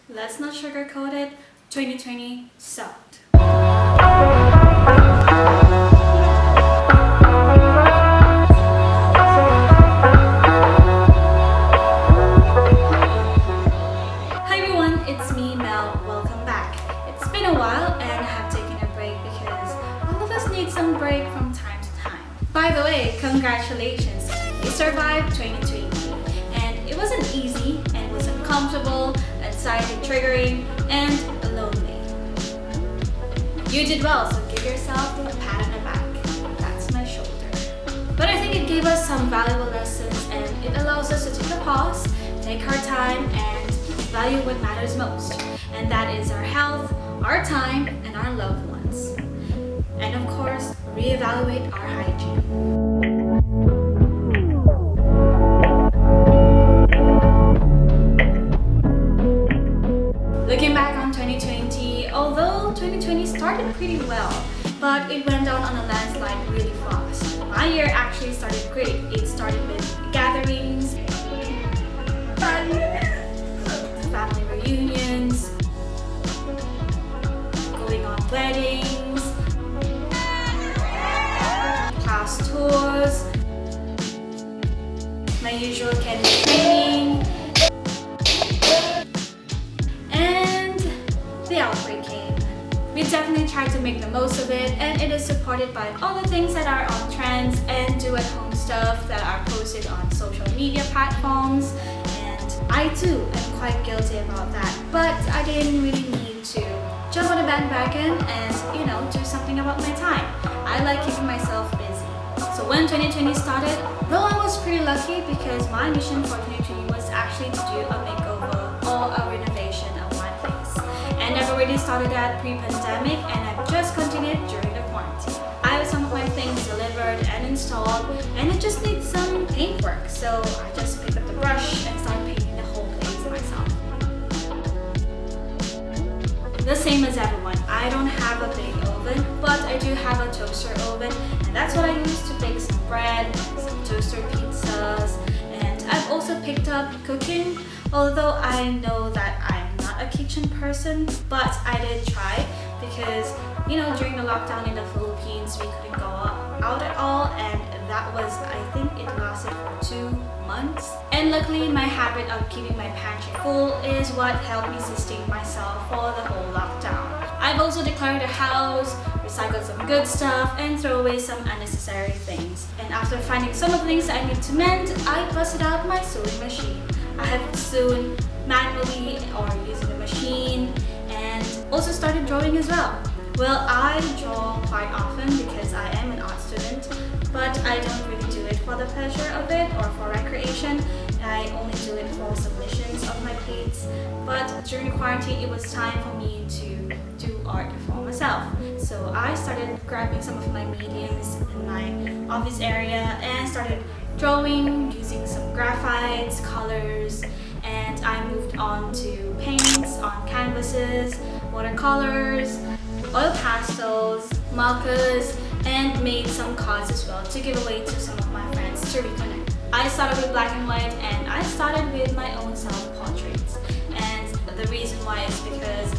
Let's not sugarcoat it, 2020 sucked. Hi everyone, it's me Mel, welcome back. It's been a while and I have taken a break because all of us need some break from time to time. By the way, congratulations, we survived 2020 and it wasn't easy and it was uncomfortable, anxiety triggering, and lonely. You did well, so give yourself a pat on the back. That's my shoulder. But I think it gave us some valuable lessons and it allows us to take a pause, take our time, and value what matters most. And that is our health, our time, and our loved ones. And of course, reevaluate our hygiene. Looking back on 2020, although 2020 started pretty well, but it went down on a landslide really fast. My year actually started great. It started with gatherings, family reunions, going on weddings, class tours, my usual Canon training, and the outbreak came. We definitely tried to make the most of it, and it is supported by all the things that are on trends and do-at-home stuff that are posted on social media platforms. I too am quite guilty about that, but I didn't really need to jump on a bandwagon and, do something about my time. I like keeping myself busy. So when 2020 started, though I was pretty lucky because my mission for 2020 was actually to do a makeover or a renovation of my place. And I've already started that pre-pandemic and I've just continued during the quarantine. I have some of my things delivered and installed and it just needs some paintwork. So I just picked up the brush and started painting myself. The same as everyone, I don't have a big oven, but I do have a toaster oven, and that's what I use to bake some bread, some toaster pizzas, and I've also picked up cooking, although I know that I'm not a kitchen person, but I did try because, during the lockdown in the Philippines, we couldn't go out at all, and that was, I think it lasted for 2 months. And luckily, my habit of keeping my pantry full is what helped me sustain myself for the whole lockdown. I've also decluttered the house, recycled some good stuff, and throw away some unnecessary things. And after finding some of the things that I need to mend, I busted out my sewing machine. I have sewn manually or using the machine, and also started drawing as well. Well, I draw quite often because I am an art student, but I don't really do it for the pleasure of it or for recreation. I only do it for submissions of my plates. But during quarantine, it was time for me to do art for myself. So I started grabbing some of my mediums in my office area and started drawing using some graphites, colors, and I moved on to paints on canvases, watercolors, oil pastels, markers, and made some cards as well to give away to some of my friends to reconnect. I started with black and white and I started with my own self-portraits. And the reason why is because,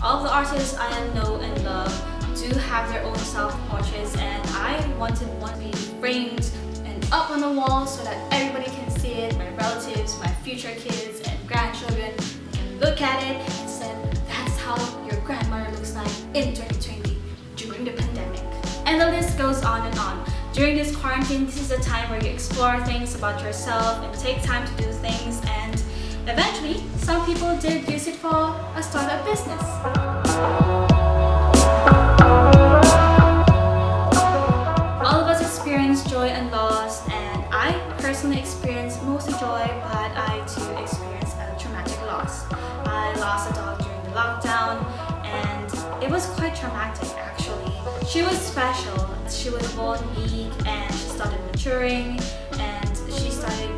all the artists I know and love do have their own self-portraits, and I wanted one to be framed and up on the wall so that everybody can see it, my relatives, my future kids and grandchildren can look at it and say, that's how your grandmother looks like in 2020 during the pandemic. And the list goes on and on. During this quarantine, this is a time where you explore things about yourself and take time to do things, and eventually, some people did use it for a startup business. All of us experience joy and loss, and I personally experienced mostly joy, but I too experienced a traumatic loss. I lost a dog during the lockdown, and it was quite traumatic actually. She was special. She was born weak and she started maturing and she started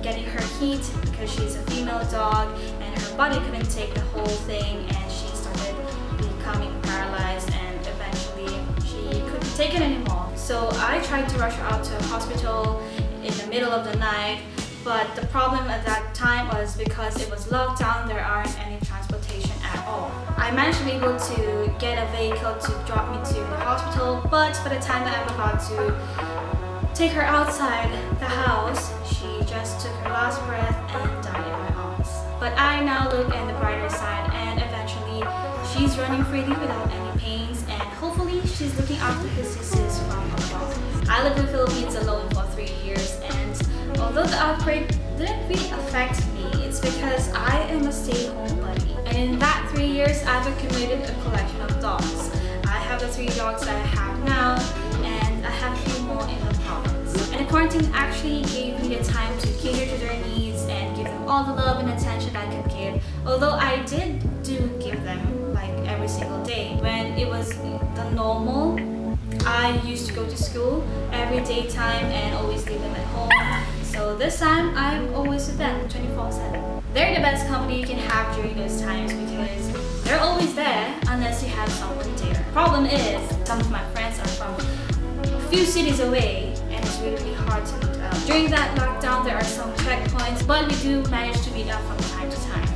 getting her heat because she's a female dog and her body couldn't take the whole thing, and she started becoming paralyzed and eventually she couldn't take it anymore. So I tried to rush her out to a hospital in the middle of the night, But the problem at that time was because it was lockdown, there aren't any transportation at all. I managed to be able to get a vehicle to drop me to the hospital, but by the time that I'm about to take her outside the house, she just took her last breath and died in my arms. But I now look at the brighter side, and eventually she's running freely without any pains, and hopefully she's looking after her sisters from afar. I lived in the Philippines alone for 3 years, and although the outbreak didn't really affect me, it's because I am a stay-at-home buddy. And in that 3 years, I've accumulated a collection of dogs. I have the 3 dogs that I have now, and I have a few more in the province. And quarantine actually gave me the time to cater to their needs and give them all the love and attention I could give. Although I do give them like every single day. When it was the normal, I used to go to school every daytime and always leave them at home. So this time, I'm always with them 24/7. They're the best company you can have during those times because they're always there unless you have someone there. Problem is, some of my friends are from a few cities away and it's really hard to meet up. During that lockdown, there are some checkpoints, but we do manage to meet up from time to time.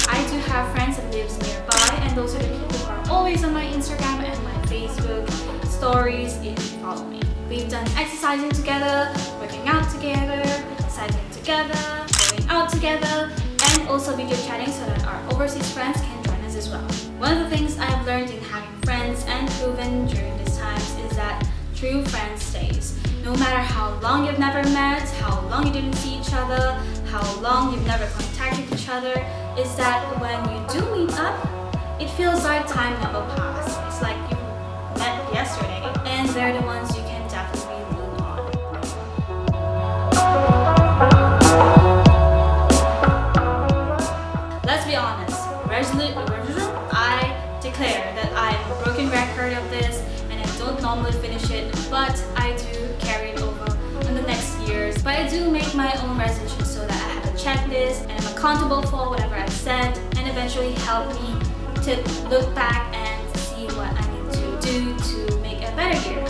I do have friends that lives nearby, and those are the people who are always on my Instagram and my Facebook stories if you follow me. We've done exercising together, working out together, cycling together, going out together, and also video chatting so that our overseas friends can join us as well. One of the things I've learned in having friends and proven during these times is that true friends stays. No matter how long you've never met, how long you didn't see each other, how long you've never contacted each other, is that when you do meet up, it feels like time never passed. It's like you met yesterday, and they're the ones you can definitely lean on. Let's be honest, I declare that I am a broken record of this and I don't normally finish it, but I do carry it over in the next years. But I do make my own resolutions so that I have a checklist and I'm accountable for whatever I've said, and eventually help me to look back and see what I need to do to make a better year.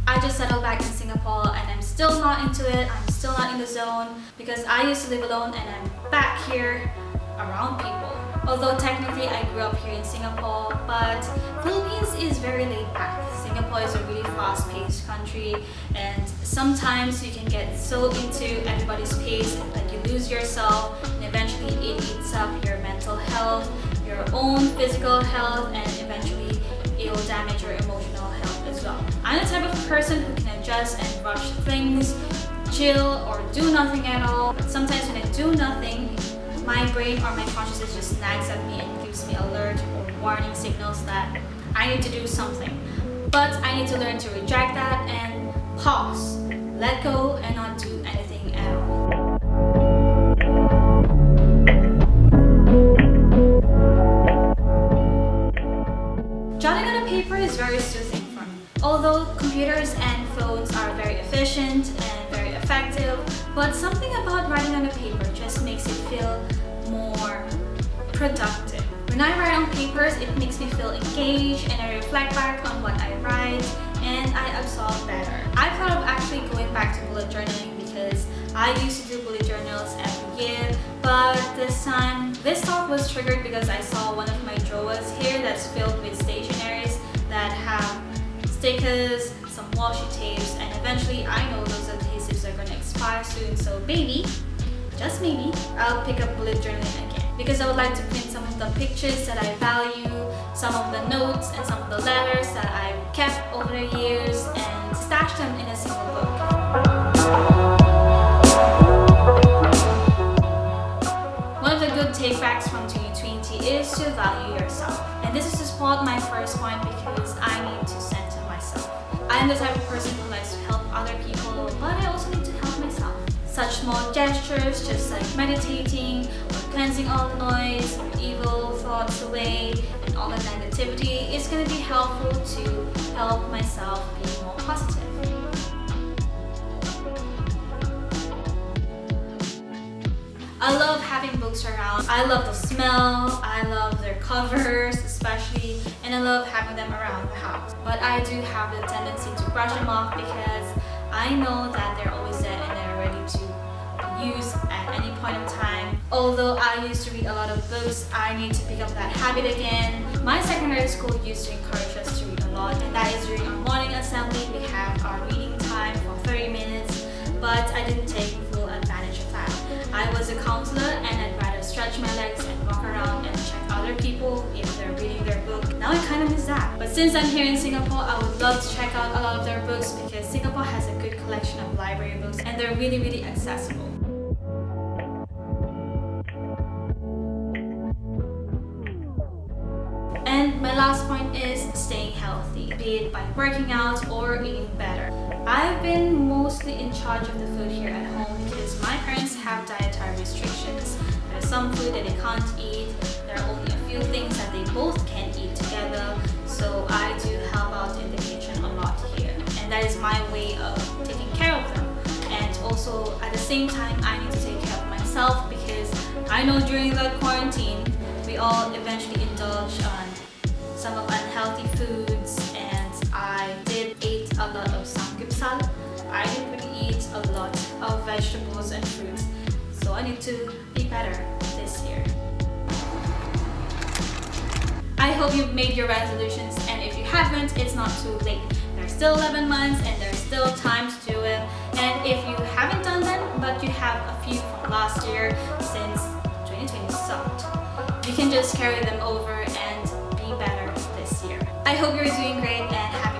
I just settled back in Singapore and I'm still not into it. I'm still not in the zone because I used to live alone and I'm back here around people. Although technically I grew up here in Singapore, but Philippines is very laid back. Singapore is a really fast-paced country, and sometimes you can get so into everybody's pace that you lose yourself, and eventually it eats up your mental health, your own physical health, and eventually it will damage your emotional health as well. I'm the type of person who can adjust and rush things, chill, or do nothing at all. But sometimes when I do nothing, my brain or my consciousness just nags at me and gives me alert or warning signals that I need to do something. But I need to learn to reject that and pause, let go, and not do anything at all. Jotting on a paper is very soothing for me. Although computers and phones are very efficient and very effective, but something about writing on a paper just makes it feel more productive. When I write on papers, it makes me feel engaged and I reflect back on what I write and I absorb better. I thought of actually going back to bullet journaling because I used to do bullet journals every year, but this time, this thought was triggered because I saw one of my drawers here that's filled with stationeries that have stickers, some washi tapes, and eventually I know those adhesives are going to expire soon, so maybe, just maybe, I'll pick up bullet journaling again. Because I would like to print some of the pictures that I value, some of the notes and some of the letters that I've kept over the years and stash them in a single book. One of the good take-backs from 2020 is to value yourself. And this is to support my first point because I need to center myself. I am the type of person who likes to help other people, but I also need to help myself. Such small gestures, just like meditating, or cleansing all the noise, or evil thoughts away, and all the negativity, is going to be helpful to help myself be more positive. I love having books around. I love the smell, I love their covers especially, and I love having them around the house. But I do have the tendency to brush them off because I know that they're always there and they're ready to use at any point in time. Although I used to read a lot of books, I need to pick up that habit again. My secondary school used to encourage us to read a lot, and that is during our morning assembly. We have our reading time for 30 minutes, but I didn't take full advantage of that. I was a counselor and I'd rather stretch my legs and walk around and check other people if they're reading their book. Now I kind of miss that. But since I'm here in Singapore, I would love to check out a lot of their books because Singapore has a good collection of library books and they're really accessible. And my last point is staying healthy, be it by working out or eating better. I've been mostly in charge of the food here at home because my parents have dietary restrictions. There's some food that they can't eat, there are only a few things that they both can eat together, so I do help out in the kitchen a lot here. And that is my way of taking care of them. And also at the same time, I need to take care of myself because I know during the quarantine, we all eventually indulge on some of unhealthy foods, and I did eat a lot of samgyeopsal. I didn't really eat a lot of vegetables and fruits, so I need to be better this year. I hope you've made your resolutions, and if you haven't, it's not too late. There's still 11 months and there's still time to do it. And if you haven't done them, but you have a few from last year since 2020 sucked, you can just carry them over and be better this year. I hope you're doing great and have